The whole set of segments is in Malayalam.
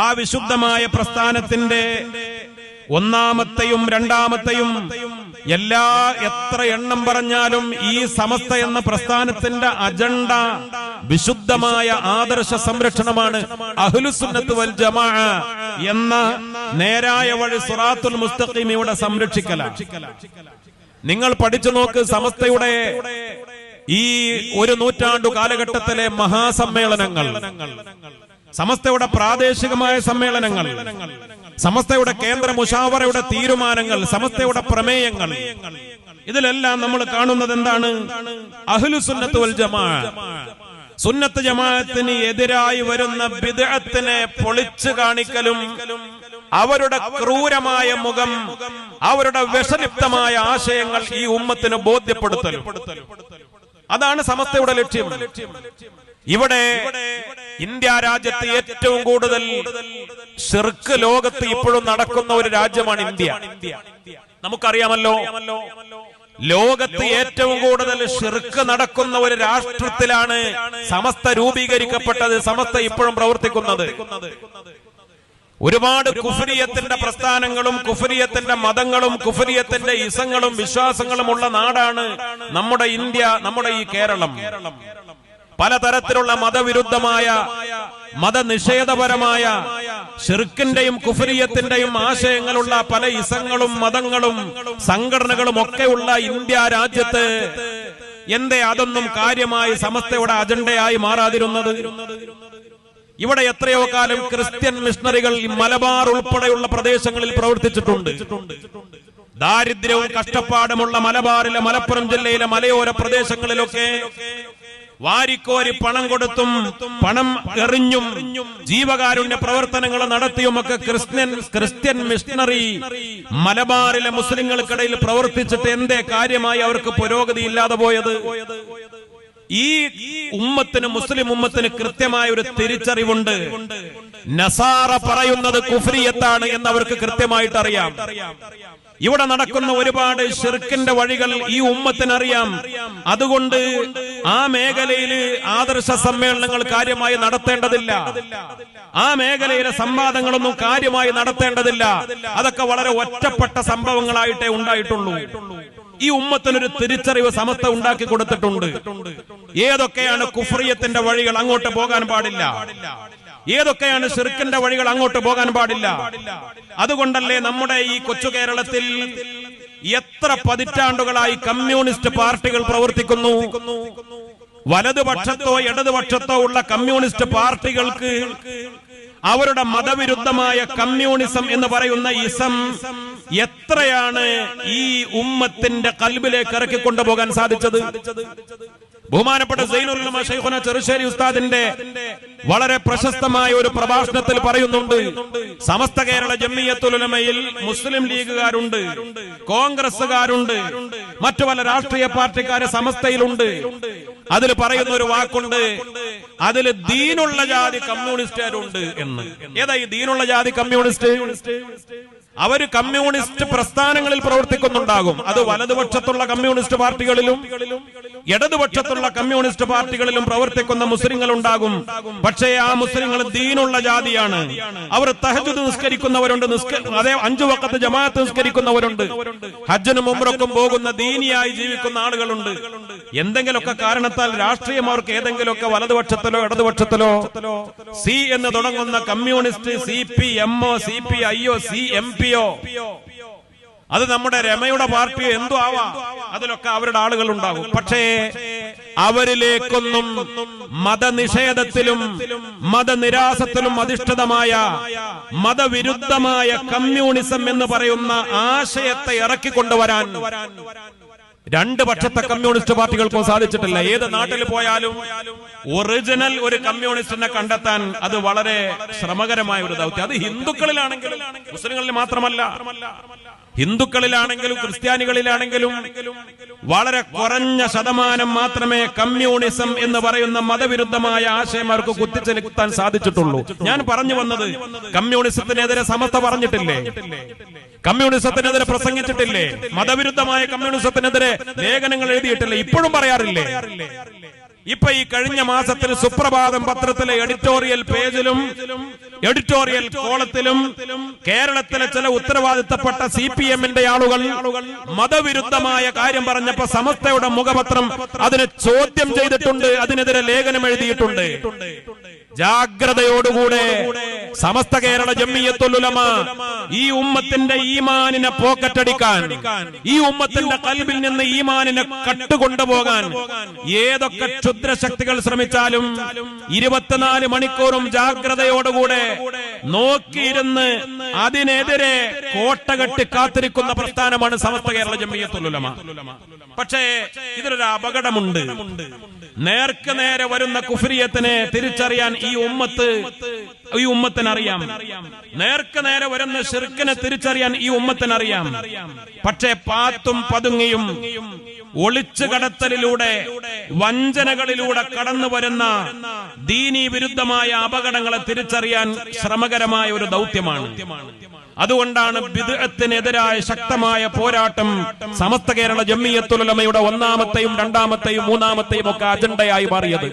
ആ വിശുദ്ധമായ പ്രസ്ഥാനത്തിന്റെ ഒന്നാമത്തെയും രണ്ടാമത്തെയും എത്ര എണ്ണം പറഞ്ഞാലും ഈ സമസ്ത എന്ന പ്രസ്ഥാനത്തിന്റെ അജണ്ട വിശുദ്ധമായ ആദർശ സംരക്ഷണമാണ്. അഹ്ലുസുന്നത്ത് വൽ ജമാഅ എന്ന നേരായ വഴി സിറാത്തുൽ മുസ്തഖീം ഇവിടെ സംരക്ഷിക്കലാണ്. നിങ്ങൾ പഠിച്ചു നോക്ക്, സമസ്തയുടെ ഈ ഒരു നൂറ്റാണ്ടു കാലഘട്ടത്തിലെ മഹാസമ്മേളനങ്ങൾ, സമസ്തയുടെ പ്രാദേശികമായ സമ്മേളനങ്ങൾ, സമസ്തയുടെ കേന്ദ്ര മുശാവറയുടെ തീരുമാനങ്ങൾ, സമസ്തയുടെ പ്രമേയങ്ങൾ, ഇതിലെല്ലാം നമ്മൾ കാണുന്നത് എന്താണ്? അഹ്ലുസുന്നത്ത് വൽ ജമാഅ, സുന്നത്ത് ജമാഅത്തിന് എതിരായി വരുന്ന ബിദ്അത്തിനെ പൊളിച്ചു കാണിക്കലും അവരുടെ ക്രൂരമായ മുഖം, അവരുടെ വിഷലിപ്തമായ ആശയങ്ങൾ ഈ ഉമ്മത്തിന് ബോധ്യപ്പെടുത്തലും, അതാണ് സമസ്തയുടെ ലക്ഷ്യം. ഇവിടെ ഇന്ത്യ രാജ്യത്ത് ഏറ്റവും കൂടുതൽ ശിർക്ക് ലോകത്ത് ഇപ്പോഴും നടക്കുന്ന ഒരു രാജ്യമാണ് ഇന്ത്യ. നമുക്കറിയാമല്ലോ, ലോകത്ത് ഏറ്റവും കൂടുതൽ ശിർക്ക് നടക്കുന്ന ഒരു രാഷ്ട്രത്തിലാണ് സമസ്ത രൂപീകരിക്കപ്പെട്ടത്, സമസ്ത ഇപ്പോഴും പ്രവർത്തിക്കുന്നത്. ഒരുപാട് കുഫ്രിയത്തിന്റെ പ്രസ്ഥാനങ്ങളും കുഫ്രിയത്തിന്റെ മതങ്ങളും കുഫ്രിയത്തിന്റെ ഇസങ്ങളും വിശ്വാസങ്ങളും ഉള്ള നാടാണ് നമ്മുടെ ഇന്ത്യ, നമ്മുടെ ഈ കേരളം. പലതരത്തിലുള്ള മതവിരുദ്ധമായ മതനിഷേധപരമായ ശിർക്കിന്റെയും കുഫ്രിയത്തിന്റെയും ആശയങ്ങളുള്ള പല ഇസങ്ങളും മതങ്ങളും സംഘടനകളും ഒക്കെയുള്ള ഇന്ത്യ രാജ്യത്ത് എന്തേ അതൊന്നും കാര്യമായി സമസ്തയുടെ അജണ്ടയായി മാറാതിരുന്നത്? ഇവിടെ എത്രയോ കാലം ക്രിസ്ത്യൻ മിഷണറികൾ മലബാർ ഉൾപ്പെടെയുള്ള പ്രദേശങ്ങളിൽ പ്രവർത്തിച്ചിട്ടുണ്ട്. ദാരിദ്ര്യവും കഷ്ടപ്പാടുമുള്ള മലബാറിലെ, മലപ്പുറം ജില്ലയിലെ മലയോര പ്രദേശങ്ങളിലൊക്കെ വാരിക്കോരി പണം കൊടുത്തും പണം എറിഞ്ഞും ജീവകാരുണ്യ പ്രവർത്തനങ്ങൾ നടത്തിയുമൊക്കെ ക്രിസ്ത്യൻ മിഷണറി മലബാറിലെ മുസ്ലിങ്ങൾക്കിടയിൽ പ്രവർത്തിച്ചിട്ട് എന്തേ കാര്യമായി അവർക്ക് പുരോഗതി ഇല്ലാതെ പോയത്? ഈ ഉമ്മത്തിന്, മുസ്ലിം ഉമ്മത്തിന് കൃത്യമായ ഒരു തിരിച്ചറിവുണ്ട്. നസാറ പറയുന്നത് കുഫ്രിയത്താണ് എന്ന് അവർക്ക് കൃത്യമായിട്ട് അറിയാം. ഇവിടെ നടക്കുന്ന ഒരുപാട് ശിർക്കിന്റെ വഴികൾ ഈ ഉമ്മത്തിനറിയാം. അതുകൊണ്ട് ആ മേഖലയിൽ ആദർശ സമ്മേളനങ്ങൾ കാര്യമായി നടത്തേണ്ടതില്ല, ആ മേഖലയിലെ സംവാദങ്ങളൊന്നും കാര്യമായി നടത്തേണ്ടതില്ല. അതൊക്കെ വളരെ ഒറ്റപ്പെട്ട സംഭവങ്ങളായിട്ടേ ഉണ്ടായിട്ടുള്ളൂ. ഈ ഉമ്മത്തിനൊരു തിരിച്ചറിവ് സമസ്ത ഉണ്ടാക്കി കൊടുത്തിട്ടുണ്ട്. ഏതൊക്കെയാണ് കുഫ്രിയത്തിന്റെ വഴികൾ, അങ്ങോട്ട് പോകാൻ പാടില്ല. ഏതൊക്കെയാണ് ശിർക്കിന്റെ വഴികൾ, അങ്ങോട്ട് പോകാൻ പാടില്ല. അതുകൊണ്ടല്ലേ നമ്മുടെ ഈ കൊച്ചു കേരളത്തിൽ എത്ര പതിറ്റാണ്ടുകളായി കമ്മ്യൂണിസ്റ്റ് പാർട്ടികൾ പ്രവർത്തിക്കുന്നു. വലതുപക്ഷത്തോ ഇടതുപക്ഷത്തോ ഉള്ള കമ്മ്യൂണിസ്റ്റ് പാർട്ടികൾക്ക് അവരുടെ മതവിരുദ്ധമായ കമ്മ്യൂണിസം എന്ന് പറയുന്ന ഇസം എത്രയാണ് ഈ ഉമ്മത്തിന്റെ കൽബിലേക്ക് ഇറക്കിക്കൊണ്ടുപോകാൻ സാധിച്ചത്? ബഹുമാനപ്പെട്ട സൈനുൽ ഉലമ ശൈഖുന ചെറുശ്ശേരി ഉസ്താദിന്റെ വളരെ പ്രശസ്തമായ ഒരു പ്രഭാഷണത്തിൽ പറയുന്നുണ്ട്, സമസ്ത കേരള ജംഇയ്യത്തുൽ ഉലമയിൽ മുസ്ലിം ലീഗുകാരുണ്ട്, കോൺഗ്രസുകാരുണ്ട്, മറ്റു പല രാഷ്ട്രീയ പാർട്ടിക്കാരെ സമസ്തയിലുണ്ട്. അതിൽ പറയുന്ന ഒരു വാക്കുണ്ട്, അതിൽ ദീനുള്ള ജാതി കമ്മ്യൂണിസ്റ്റുകാരുണ്ട് എന്ന്. ഏതാ ഈ ദീനുള്ള ജാതി കമ്മ്യൂണിസ്റ്റ്? അവര് കമ്മ്യൂണിസ്റ്റ് പ്രസ്ഥാനങ്ങളിൽ പ്രവർത്തിക്കുന്നുണ്ടാകും. അത് വലതുപക്ഷത്തുള്ള കമ്മ്യൂണിസ്റ്റ് പാർട്ടികളിലും ഇടതുപക്ഷത്തുള്ള കമ്മ്യൂണിസ്റ്റ് പാർട്ടികളിലും പ്രവർത്തിക്കുന്ന മുസ്ലിങ്ങൾ ഉണ്ടാകും. പക്ഷേ ആ മുസ്ലിങ്ങൾ ദീനുള്ള ജാതിയാണ്. അവർ തഹജ്ജുദ് നിസ്കരിക്കുന്നവരുണ്ട്, അതേ 5 വഖത്ത് ജമാഅത്ത് നിസ്കരിക്കുന്നവരുണ്ട്, ഹജ്ജിനും ഉംറക്കും പോകുന്ന ദീനിയായി ജീവിക്കുന്ന ആളുകളുണ്ട്. എന്തെങ്കിലുമൊക്കെ കാരണത്താൽ രാഷ്ട്രീയം അവർക്ക് ഏതെങ്കിലുമൊക്കെ വലതുപക്ഷത്തിലോ ഇടതുപക്ഷത്തിലോ സി എന്ന് തുടങ്ങുന്ന കമ്മ്യൂണിസ്റ്റ്, CPM-ഓ CPI-ഓ CMP-യോ, അത് നമ്മുടെ രമയുടെ പാർട്ടിയോ എന്തോ ആവാം, അതിലൊക്കെ അവരുടെ ആളുകൾ ഉണ്ടാകും. പക്ഷേ അവരിലേക്കൊന്നും മതനിഷേധത്തിലും മതനിരാസത്തിലും അധിഷ്ഠിതമായ മതവിരുദ്ധമായ കമ്മ്യൂണിസം എന്ന് പറയുന്ന ആശയത്തെ ഇറക്കിക്കൊണ്ടുവരാൻ 2 പക്ഷത്തെ കമ്മ്യൂണിസ്റ്റ് പാർട്ടികൾക്കും സാധിച്ചിട്ടില്ല. ഏത് നാട്ടിൽ പോയാലും ഒറിജിനൽ ഒരു കമ്മ്യൂണിസ്റ്റിനെ കണ്ടെത്താൻ അത് വളരെ ശ്രമകരമായ ഒരു ദൗത്യം. അത് ഹിന്ദുക്കളിലാണെങ്കിലും മുസ്ലിങ്ങളിൽ മാത്രമല്ല, ഹിന്ദുക്കളിലാണെങ്കിലും ക്രിസ്ത്യാനികളിലാണെങ്കിലും വളരെ കുറഞ്ഞ ശതമാനം മാത്രമേ കമ്മ്യൂണിസം എന്ന് പറയുന്ന മതവിരുദ്ധമായ ആശയം അവർക്ക് കുത്തിച്ചെലുത്താൻ സാധിച്ചിട്ടുള്ളൂ. ഞാൻ പറഞ്ഞു വന്നത്, കമ്മ്യൂണിസത്തിനെതിരെ സമസ്ത പറഞ്ഞിട്ടില്ലേ? കമ്മ്യൂണിസത്തിനെതിരെ പ്രസംഗിച്ചിട്ടില്ലേ? മതവിരുദ്ധമായ കമ്മ്യൂണിസത്തിനെതിരെ ലേഖനങ്ങൾ എഴുതിയിട്ടില്ലേ? ഇപ്പോഴും പറയാറില്ലേ? ഇപ്പൊ ഈ കഴിഞ്ഞ മാസത്തിൽ സുപ്രഭാതം പത്രത്തിലെ എഡിറ്റോറിയൽ പേജിലും എഡിറ്റോറിയൽ കോളത്തിലും കേരളത്തിലെ ചില ഉത്തരവാദിത്തപ്പെട്ട CPM-ന്റെ ആളുകൾ മതവിരുദ്ധമായ കാര്യം പറഞ്ഞപ്പോ സമസ്തയുടെ മുഖപത്രം അതിനെ ചോദ്യം ചെയ്തിട്ടുണ്ട്, അതിനെതിരെ ലേഖനം എഴുതിയിട്ടുണ്ട്. ജാഗ്രതയോടുകൂടെ സമസ്ത കേരള ജംഇയ്യത്തുൽ ഉലമ ഈ ഉമ്മത്തിന്റെ ഈമാനിനെ പോക്കറ്റടിക്കാൻ, ഈ ഉമ്മത്തിന്റെ ഖൽബിൽ നിന്ന് ഈമാനിനെ കട്ടുകൊണ്ടുപോകാൻ ഏതൊക്കെ ക്ഷുദ്രശക്തികൾ ശ്രമിച്ചാലും 24 മണിക്കൂറും ജാഗ്രതയോടുകൂടെ നോക്കിയിരുന്ന് അതിനെതിരെ കോട്ടകെട്ടി കാത്തിരിക്കുന്ന പ്രസ്ഥാനമാണ് സമസ്ത കേരള ജംഇയ്യത്തുൽ ഉലമ. പക്ഷേ ഇതിലൊരു അപകടമുണ്ട്. നേർക്ക് നേരെ വരുന്ന കുഫ്രിയത്തിനെ തിരിച്ചറിയാൻ ഈ ഉമ്മത്തിനറിയാം. നേർക്ക് നേരെ വരുന്ന ശിർക്കിനെ തിരിച്ചറിയാൻ ഈ ഉമ്മത്തിനറിയാം. പക്ഷേ പാത്തും പതുങ്ങിയും ഒളിച്ചു കടത്തലിലൂടെ വഞ്ചനകളിലൂടെ കടന്നു വരുന്ന ദീനീ വിരുദ്ധമായ അപകടങ്ങളെ തിരിച്ചറിയാൻ ശ്രമകരമായ ഒരു ദൗത്യമാണ്. അതുകൊണ്ടാണ് ബിദ്അത്തിനെതിരായ ശക്തമായ പോരാട്ടം സമസ്ത കേരള ജംഇയ്യത്തുൽ ഉലമയുടെ ഒന്നാമത്തെയും രണ്ടാമത്തെയും മൂന്നാമത്തെയും ഒക്കെ അജണ്ടയായി മാറിയത്.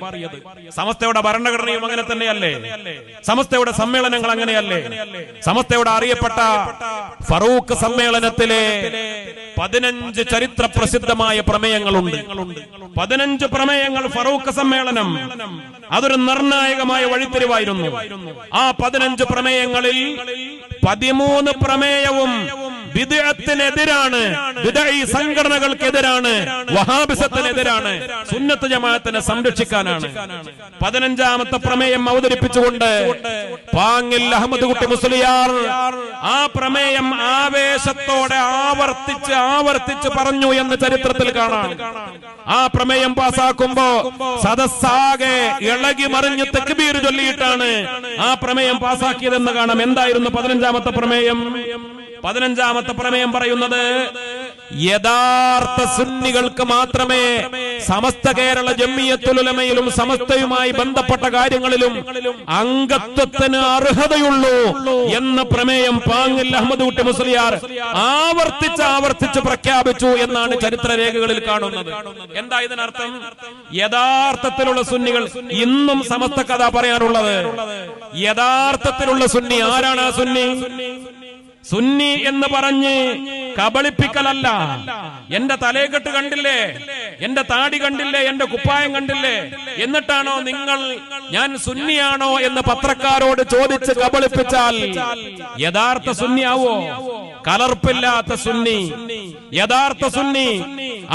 സമസ്തയുടെ ഭരണഘടനയും അങ്ങനെ തന്നെയല്ലേ? സമസ്തയുടെ സമ്മേളനങ്ങൾ അങ്ങനെയല്ലേ? സമസ്തയുടെ അറിയപ്പെട്ട ഫറൂഖ് സമ്മേളനത്തിലെ 15 ചരിത്ര പ്രസിദ്ധമായ പ്രമേയങ്ങളുണ്ട്. 15 പ്രമേയങ്ങൾ ഫറൂഖ് സമ്മേളനം അതൊരു നിർണായകമായ വഴിത്തിരിവായിരുന്നു. ആ 15 പ്രമേയങ്ങളിൽ 13 പ്രമേയവും ബിദ്അത്തിനെതിരാണ്, ബിദ്അഈ സംഘടനകൾക്കെതിരാണ്, വഹാബിസത്തിനെതിരാണ്, സുന്നത്ത് ജമാഅത്തിനെ സംരക്ഷിക്കാനാണ്. 15ാമത്തെ പ്രമേയം അവതരിപ്പിച്ചുകൊണ്ട് പാങ്ങിൽ അഹമ്മദ് കുട്ടി മുസ്ലിയാർ ആ പ്രമേയം ആവേശത്തോടെ ആവർത്തിച്ച് പറഞ്ഞു എന്ന് ചരിത്രത്തിൽ കാണാം. ആ പ്രമേയം പാസാക്കുമ്പോ സദസ്സാകെ ഇളകി മറിഞ്ഞ് തക്ബീർ ചൊല്ലിയിട്ടാണ് ആ പ്രമേയം പാസാക്കിയതെന്ന് കാണാം. എന്തായിരുന്നു 15ാമത്തെ പ്രമേയം? 15ാമത്തെ പ്രമേയം പറയുന്നത് യഥാർത്ഥ സുന്നികൾക്ക് മാത്രമേ സമസ്ത കേരള ജംഇയ്യത്തുൽ ഉലമയിലും സമസ്തയുമായി ബന്ധപ്പെട്ട കാര്യങ്ങളിലും അംഗത്വത്തിന് അർഹതയുള്ളൂ എന്ന പ്രമേയം പാങ്ങിൽ അഹമ്മദ് കുട്ടി മുസ്ലിയാർ ആവർത്തിച്ച് പ്രഖ്യാപിച്ചു എന്നാണ് ചരിത്രരേഖകളിൽ കാണുന്നത്. എന്താ ഇതിനർത്ഥം? യഥാർത്ഥത്തിലുള്ള സുന്നികൾ ഇന്നും സമസ്ത കഥ പറയാനുള്ളത്. യഥാർത്ഥത്തിലുള്ള സുന്നി ആരാണ്? ആ സുന്നി എന്ന് പറഞ്ഞ് കബളിപ്പിക്കലല്ല. എന്റെ തലേക്കെട്ട് കണ്ടില്ലേ, എന്റെ താടി കണ്ടില്ലേ, എന്റെ കുപ്പായം കണ്ടില്ലേ, എന്നിട്ടാണോ നിങ്ങൾ ഞാൻ സുന്നിയാണോ എന്ന് പത്രക്കാരോട് ചോദിച്ച് കബളിപ്പിച്ചാൽ യഥാർത്ഥ സുന്നിയാവോ? കലർപ്പില്ലാത്ത സുന്നി, യഥാർത്ഥ സുന്നി.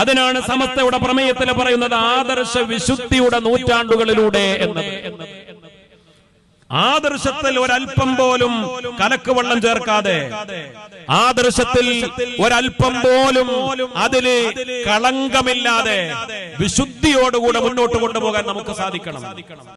അതിനാണ് സമസ്തയുടെ പ്രമേയത്തിൽ പറയുന്നത് ആദർശ വിശുദ്ധിയുടെ നൂറ്റാണ്ടുകളിലൂടെ എന്നത്. ആദർശത്തിൽ ഒരൽപ്പം പോലും കലക്ക് വെള്ളം ചേർക്കാതെ, ആദർശത്തിൽ ഒരൽപ്പം പോലും അതില് കളങ്കമില്ലാതെ വിശുദ്ധിയോടുകൂടെ മുന്നോട്ട് കൊണ്ടുപോകാൻ നമുക്ക് സാധിക്കണം.